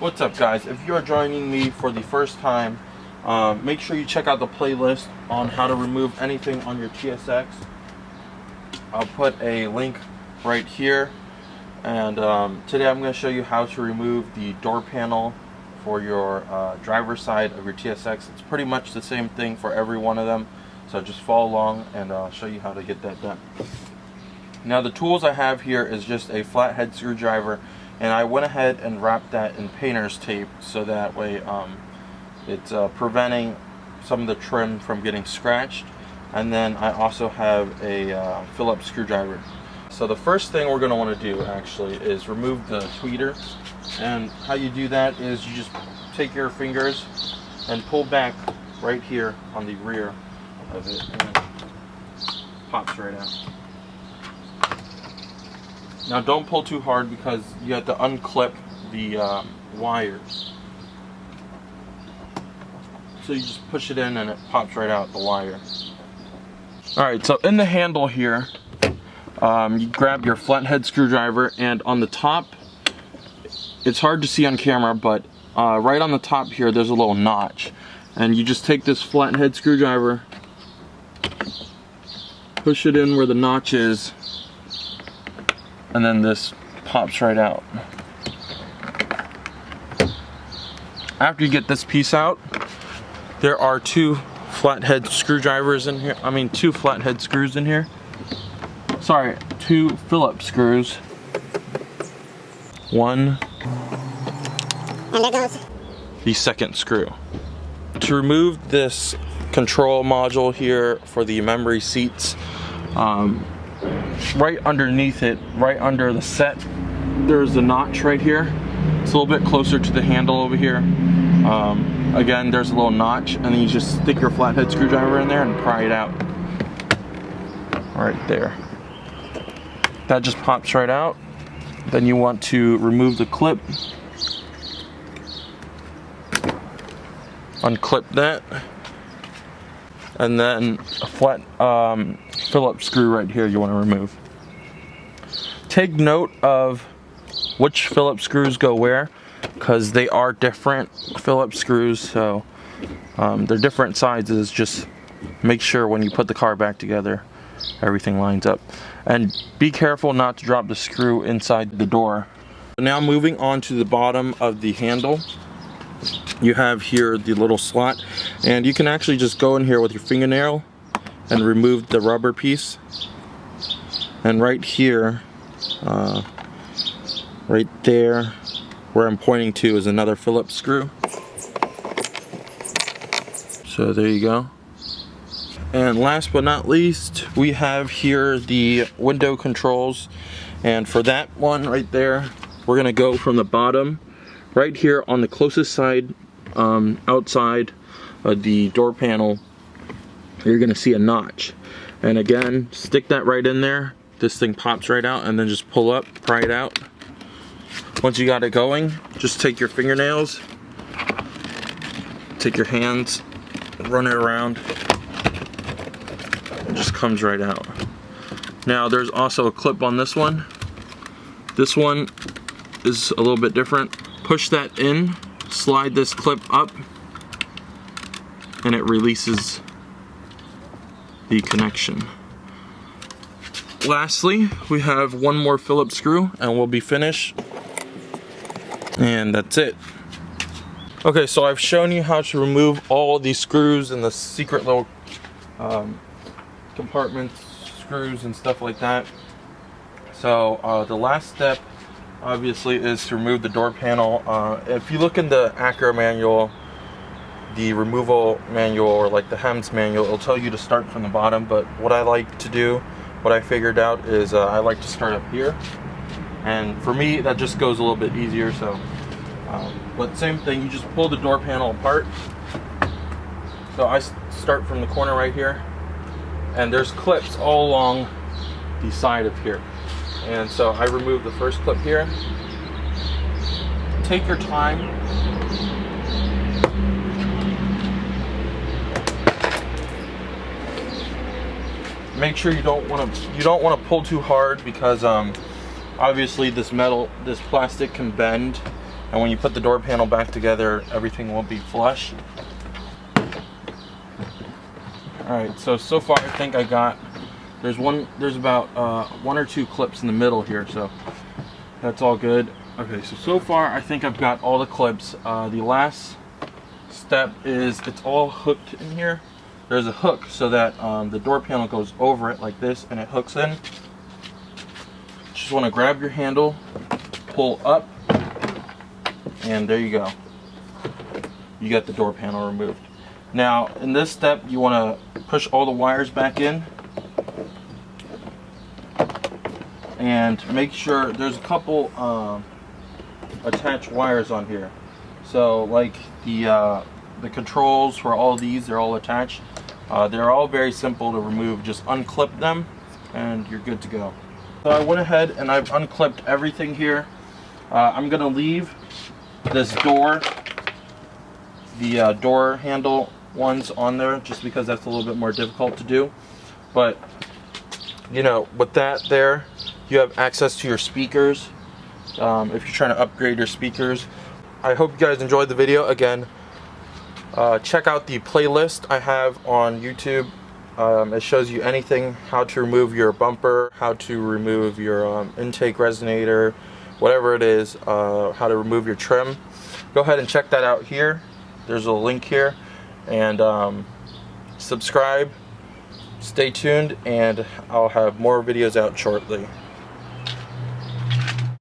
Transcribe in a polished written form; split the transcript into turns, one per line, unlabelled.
What's up, guys? If you're joining me for the first time, make sure you check out the playlist on how to remove anything on your TSX. I'll put a link right here, and today I'm going to show you how to remove the door panel for your driver's side of your TSX. It's pretty much the same thing for every one of them, so just follow along and I'll show you how to get that done. Now, the tools I have here is just a flathead screwdriver, and I went ahead and wrapped that in painter's tape so that way it's preventing some of the trim from getting scratched. And then I also have a Phillips screwdriver. So the first thing we're going to want to do actually is remove the tweeter. And how you do that is you just take your fingers and pull back right here on the rear of it, and it pops right out. Now, don't pull too hard because you have to unclip the wires. So you just push it in and it pops right out the wire. Alright, so in the handle here, you grab your flathead screwdriver, and on the top, it's hard to see on camera, but right on the top here there's a little notch. And you just take this flathead screwdriver, push it in where the notch is, and then this pops right out. After you get this piece out, there are two flathead screwdrivers in here. Two flathead screws in here. Sorry, two Phillips screws. One. And there goes the second screw. To remove this control module here for the memory seats, right underneath it, right under the set, there's a notch right here. It's a little bit closer to the handle over here. Again, there's a little notch, and then you just stick your flathead screwdriver in there and pry it out. Right there. That just pops right out. Then you want to remove the clip. Unclip that. And then a flat Phillips screw right here you want to remove. Take note of which Phillips screws go where, because they are different Phillips screws, so they're different sizes. Just make sure when you put the car back together everything lines up, and be careful not to drop the screw inside the door. Now, moving on to the bottom of the handle, you have here the little slot, and you can actually just go in here with your fingernail and remove the rubber piece. And right here, right there where I'm pointing to, is another Phillips screw. So there you go. And last but not least, we have here the window controls, and for that one right there, we're gonna go from the bottom right here on the closest side, outside of the door panel. You're gonna see a notch, and again, stick that right in there. This thing pops right out, and then just pull up, pry it out. Once you got it going, just take your fingernails, take your hands, run it around. It just comes right out. Now, there's also a clip on this one. This one is a little bit different. Push that in, slide this clip up, and it releases the connection. Lastly, we have one more Phillips screw and we'll be finished. And that's it. Okay, so I've shown you how to remove all these screws and the secret little compartments, screws and stuff like that. So the last step obviously is to remove the door panel. If you look in the Acura manual, the removal manual, or like the HEMS manual, it'll tell you to start from the bottom, but what I like to do, what I figured out is I like to start up here, and for me that just goes a little bit easier. So but same thing, you just pull the door panel apart. So I start from the corner right here, and there's clips all along the side of here, and so I remove the first clip here. Take your time. Make sure you don't want to pull too hard, because obviously this plastic can bend and when you put the door panel back together, everything will be flush. Alright, so far I think I got, there's about 1 or 2 clips in the middle here, so that's all good. Okay, so far I think I've got all the clips. The last step is it's all hooked in here. There's a hook so that the door panel goes over it like this and it hooks in. Just want to grab your handle, pull up, and there you go. You got the door panel removed. Now in this step you want to push all the wires back in and make sure there's a couple attached wires on here. So like the controls for all these, they're all attached. They're all very simple to remove. Just unclip them and you're good to go. So I went ahead and I've unclipped everything here. I'm gonna leave this door, the door handle ones on there, just because that's a little bit more difficult to do. But you know, with that there, you have access to your speakers if you're trying to upgrade your speakers. I hope you guys enjoyed the video. Again, check out the playlist I have on YouTube. It shows you anything, how to remove your bumper, how to remove your intake resonator, whatever it is, how to remove your trim. Go ahead and check that out here. There's a link here. And subscribe, stay tuned, and I'll have more videos out shortly.